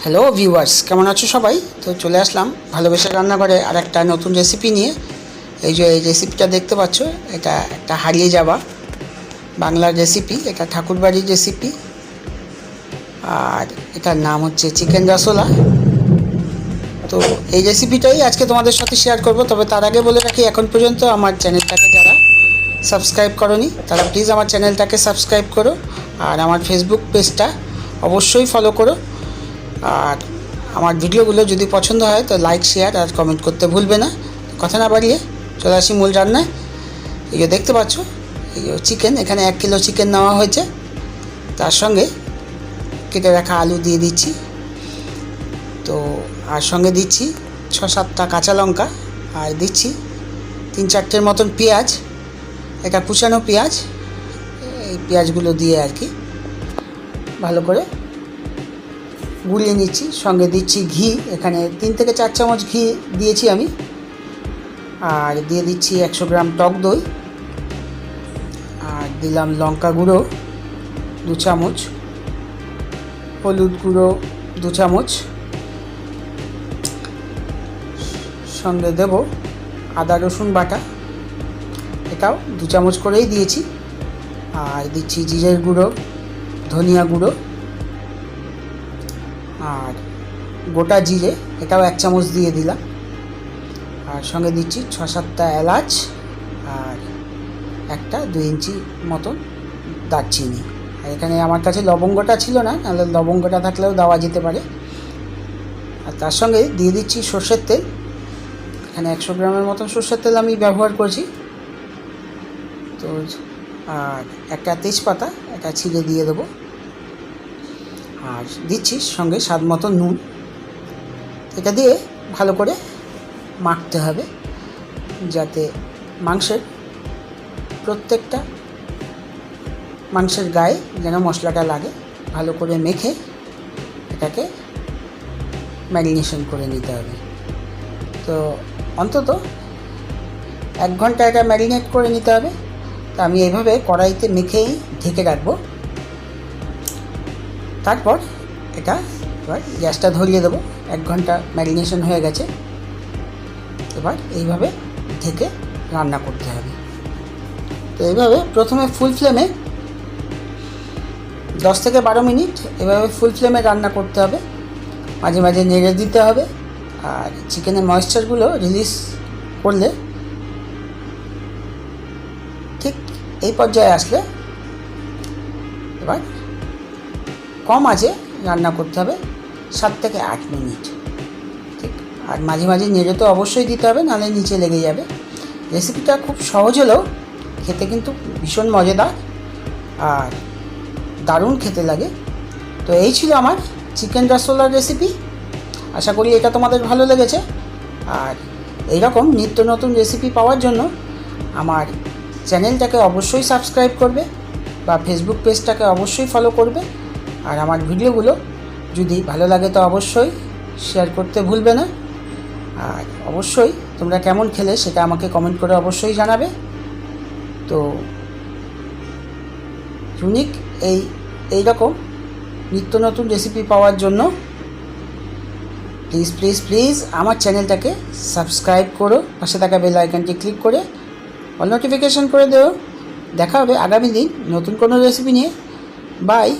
Hello viewers, কেমন আছো সবাই? তো চলে আসলাম ভালোবেসে রান্নাঘরে আর একটা নতুন রেসিপি নিয়ে। এই রেসিপিটা দেখতে পাচ্ছ, এটা একটা হারিয়ে যাওয়া বাংলার রেসিপি। এটা ঠাকুরবাড়ির রেসিপি, আর এটার নাম হচ্ছে চিকেন রসোলা। তো এই রেসিপিটাই আজকে তোমাদের সাথে শেয়ার করব। তবে তার আগে বলে রাখি, এখন পর্যন্ত আমার চ্যানেলটাকে যারা সাবস্ক্রাইব করোনি তারা প্লিজ আমার চ্যানেলটাকে সাবস্ক্রাইব করো, আর আমার ফেসবুক পেজটা অবশ্যই ফলো করো। আর আমার ভিডিওগুলো যদি পছন্দ হয় তো লাইক, শেয়ার আর কমেন্ট করতে ভুলবে না। কথা না বাড়িয়ে চলে আসি মূল রান্নায়। এই যে দেখতে পাচ্ছ, এই চিকেন, এখানে 1 কিলো চিকেন নেওয়া হয়েছে। তার সঙ্গে কেটে রাখা আলু দিয়ে দিচ্ছি। তো আর সঙ্গে দিচ্ছি 6-7টা কাঁচা লঙ্কা, আর দিচ্ছি 3-4টের মতন পেঁয়াজ। এটা কুচানো পেঁয়াজ। এই পেঁয়াজগুলো দিয়ে আর কি ভালো করে গুলিয়ে নিচ্ছি। সঙ্গে দিচ্ছি ঘি, এখানে 3 থেকে 4 চামচ ঘি দিয়েছি আমি। আর দিয়ে দিচ্ছি 100 গ্রাম টক দই, আর দিলাম লঙ্কা গুঁড়ো 2 চামচ, হলুদ গুঁড়ো 2 চামচ, সঙ্গে দেব আদা রসুন বাটা, এটাও 2 চামচ করেই দিয়েছি। আর দিচ্ছি জিরের গুঁড়ো, ধনিয়া গুঁড়ো, আর গোটা জিরে, এটাও 1 চামচ দিয়ে দিলাম। আর সঙ্গে দিচ্ছি 6-7টা এলাচ, আর একটা 2 ইঞ্চি মতন দারচিনি। আর এখানে আমার কাছে লবঙ্গটা ছিল না, নাহলে লবঙ্গটা থাকলেও দেওয়া যেতে পারে। আর তার সঙ্গে দিয়ে দিচ্ছি সর্ষের তেল। এখানে 100 গ্রামের মতন সর্ষের তেল আমি ব্যবহার করছি। তো আর একটা তেজপাতা, এটা ছিঁড়ে দিয়ে দেবো। আর দিচ্ছি সঙ্গে স্বাদ মতো নুন। এটা দিয়ে ভালো করে মাখতে হবে, যাতে প্রত্যেকটা মাংসের গায়ে যেন মশলাটা লাগে। ভালো করে মেখে এটাকে ম্যারিনেশন করে নিতে হবে। তো অন্তত 1 ঘন্টা এটা ম্যারিনেট করে নিতে হবে। তো আমি এইভাবে কড়াইতে মেখেই ঢেকে রাখবো। তারপর এটা এবার গ্যাসটা ধরিয়ে দেবো। 1 ঘন্টা ম্যারিনেশন হয়ে গেছে। এবার এইভাবে ঢেকে রান্না করতে হবে। তো এইভাবে প্রথমে ফুল ফ্লেমে 10 থেকে 12 মিনিট এভাবে ফুল ফ্লেমে রান্না করতে হবে। মাঝে মাঝে নেড়ে দিতে হবে। আর চিকেনের ময়েশ্চারগুলো রিলিজ করলে, ঠিক এই পর্যায়ে আসলে এবার কম আঁচে রান্না করতে হবে 7 থেকে 8 মিনিট। ঠিক, আর মাঝে মাঝে নেড়ে তো অবশ্যই দিতে হবে, নাহলে নিচে লেগে যাবে। রেসিপিটা খুব সহজ হলেও খেতে কিন্তু ভীষণ মজাদার আর দারুণ খেতে লাগে। তো এই ছিল আমার চিকেন রসোলার রেসিপি। আশা করি এটা তোমাদের ভালো লেগেছে। আর এইরকম নিত্য নতুন রেসিপি পাওয়ার জন্য আমার চ্যানেলটাকে অবশ্যই সাবস্ক্রাইব করবে, বা ফেসবুক পেজটাকে অবশ্যই ফলো করবে। আর আমার ভিডিওগুলো যদি ভালো লাগে তো অবশ্যই শেয়ার করতে ভুলবে না। আর অবশ্যই তোমরা কেমন খেলে সেটা আমাকে কমেন্ট করে অবশ্যই জানাবে। তো ইউনিক এইরকম নিত্য নতুন রেসিপি পাওয়ার জন্য প্লিজ প্লিজ প্লিজ আমার চ্যানেলটাকে সাবস্ক্রাইব করো, পাশে থাকা বেল আইকনটি ক্লিক করে অল নোটিফিকেশন করে দেও। দেখা হবে আগামী দিন নতুন কোনো রেসিপি নিয়ে। বাই।